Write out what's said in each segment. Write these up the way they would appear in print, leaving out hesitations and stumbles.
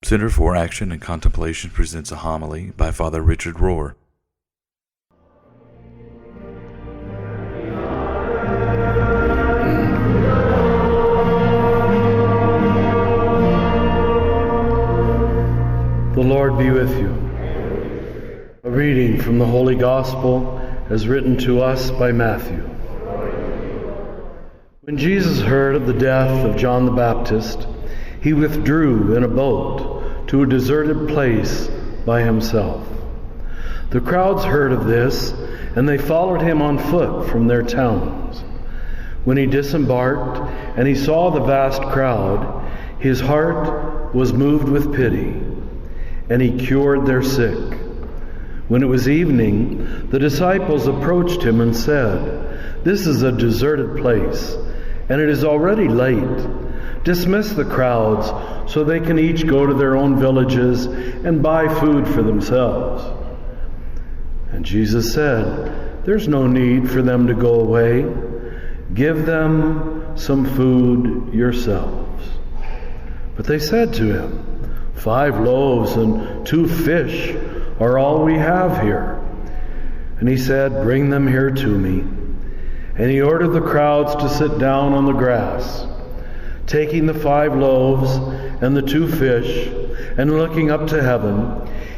Center for Action and Contemplation presents a homily by Father Richard Rohr. The Lord be with you. A reading from the Holy Gospel as written to us by Matthew. When Jesus heard of the death of John the Baptist, he withdrew in a boat to a deserted place by himself. The crowds heard of this, and they followed him on foot from their towns. When he disembarked and he saw the vast crowd, his heart was moved with pity, and he cured their sick. When it was evening, the disciples approached him and said, "This is a deserted place, and it is already late. Dismiss the crowds so they can each go to their own villages and buy food for themselves." And Jesus said, "There's no need for them to go away. Give them some food yourselves." But they said to him, 5 loaves and 2 fish are all we have here." And he said, "Bring them here to me." And he ordered the crowds to sit down on the grass. Taking the 5 loaves and the 2 fish, and looking up to heaven,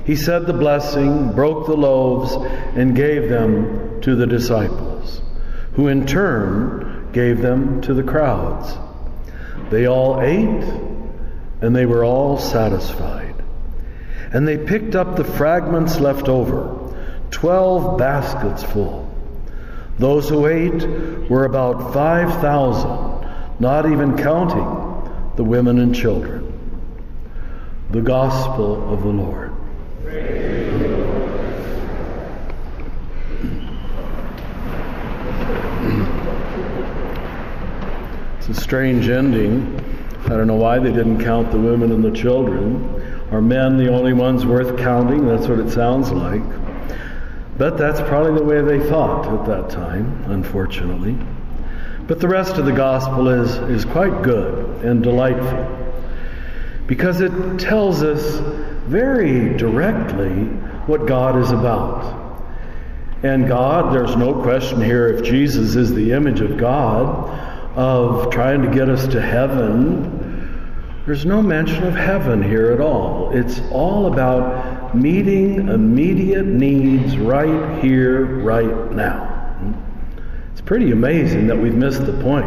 he said the blessing, broke the loaves, and gave them to the disciples, who in turn gave them to the crowds. They all ate, and they were all satisfied. And they picked up the fragments left over, 12 baskets full. Those who ate were about 5,000, not even counting the women and children. The Gospel of the Lord. It's a strange ending. I don't know why they didn't count the women and the children. Are men the only ones worth counting? That's what it sounds like. But that's probably the way they thought at that time, unfortunately. But the rest of the gospel is quite good and delightful, because it tells us very directly what God is about. And God, there's no question here if Jesus is the image of God, of trying to get us to heaven. There's no mention of heaven here at all. It's all about meeting immediate needs right here, right now. It's pretty amazing that we've missed the point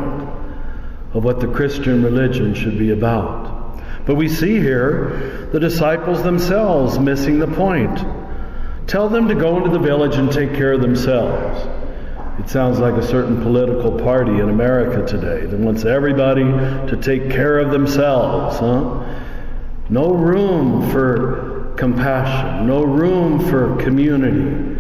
of what the Christian religion should be about. But we see here the disciples themselves missing the point. Tell them to go into the village and take care of themselves. It sounds like a certain political party in America today that wants everybody to take care of themselves. No room for compassion, no room for community.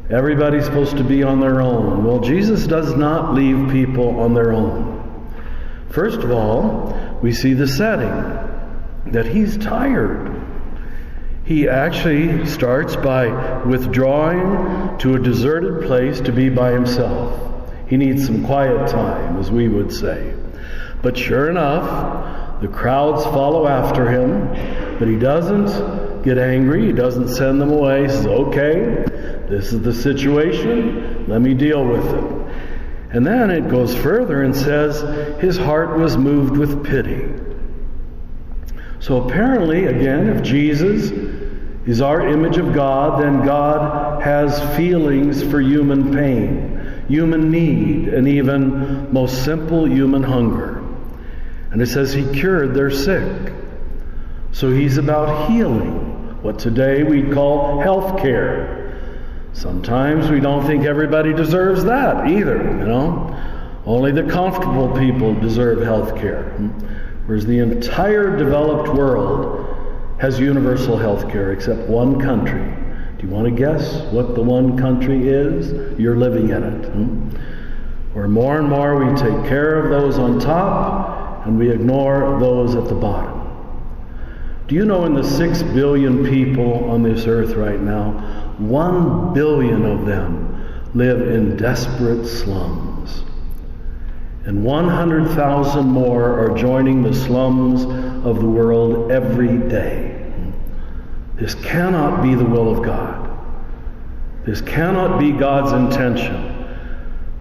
Everybody's supposed to be on their own. Well, Jesus does not leave people on their own. First of all, we see the setting, that he's tired. He actually starts by withdrawing to a deserted place to be by himself. He needs some quiet time, as we would say. But sure enough, the crowds follow after him, but he doesn't get angry. He doesn't send them away. He says, "Okay, this is the situation. Let me deal with it." And then it goes further and says his heart was moved with pity. So apparently, again, if Jesus is our image of God, then God has feelings for human pain, human need, and even most simple human hunger. And it says he cured their sick. So he's about healing, what today we'd call health care. Sometimes we don't think everybody deserves that either, Only the comfortable people deserve health care. Whereas the entire developed world has universal health care except one country. Do you want to guess what the one country is? You're living in it. Where more and more we take care of those on top and we ignore those at the bottom. Do you know in the 6 billion people on this earth right now, 1 billion of them live in desperate slums? And 100,000 more are joining the slums of the world every day. This cannot be the will of God. This cannot be God's intention,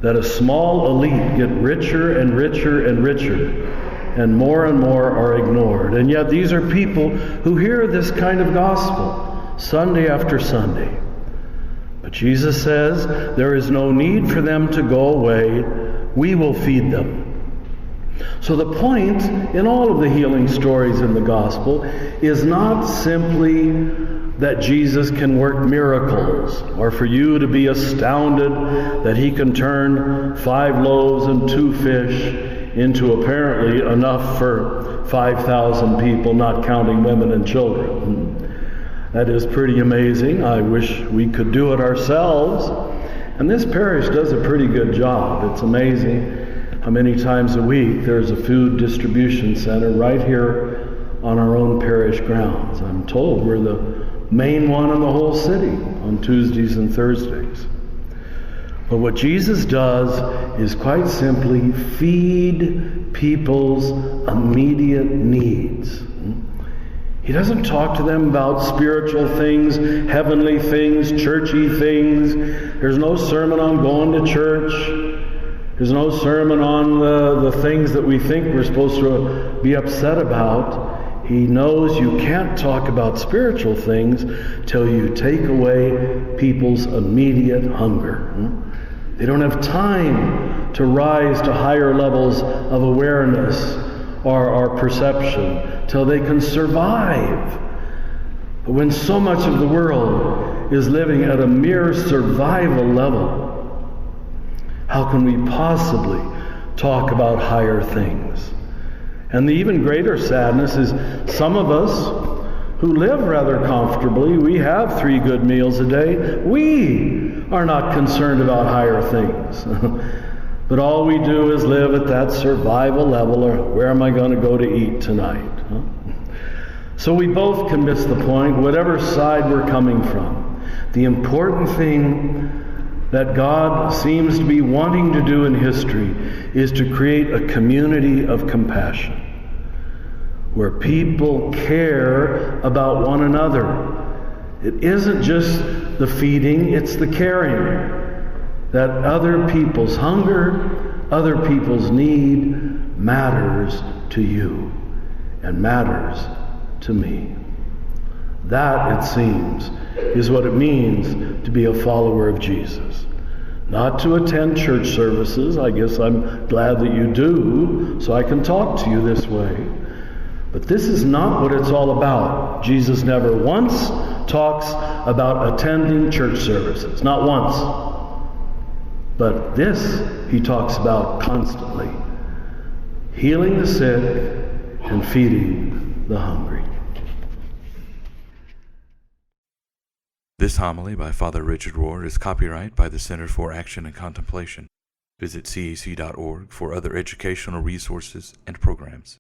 that a small elite get richer and richer and richer, and more are ignored. And yet these are people who hear this kind of gospel Sunday after Sunday. But Jesus says there is no need for them to go away. We will feed them. So the point in all of the healing stories in the gospel is not simply that Jesus can work miracles, or for you to be astounded that he can turn 5 loaves and 2 fish into apparently enough for 5,000 people, not counting women and children. That is pretty amazing. I wish we could do it ourselves. And this parish does a pretty good job. It's amazing how many times a week there's a food distribution center right here on our own parish grounds. I'm told we're the main one in the whole city on Tuesdays and Thursdays. But what Jesus does is quite simply feed people's immediate needs. He doesn't talk to them about spiritual things, heavenly things, churchy things. There's no sermon on going to church. There's no sermon on the things that we think we're supposed to be upset about. He knows you can't talk about spiritual things till you take away people's immediate hunger. They don't have time to rise to higher levels of awareness or perception till they can survive. But when so much of the world is living at a mere survival level, how can we possibly talk about higher things? And the even greater sadness is some of us who live rather comfortably, we have 3 good meals a day, we are not concerned about higher things. But all we do is live at that survival level, or where am I going to go to eat tonight? So we both can miss the point, whatever side we're coming from. The important thing that God seems to be wanting to do in history is to create a community of compassion, where people care about one another. It isn't just the feeding, it's the caring. That other people's hunger, other people's need matters to you and matters to me. That, it seems, is what it means to be a follower of Jesus. Not to attend church services. I guess I'm glad that you do, so I can talk to you this way. But this is not what it's all about. Jesus never once talks about attending church services. Not once. But this he talks about constantly. Healing the sick and feeding the hungry. This homily by Father Richard Rohr is copyright by the Center for Action and Contemplation. Visit cac.org for other educational resources and programs.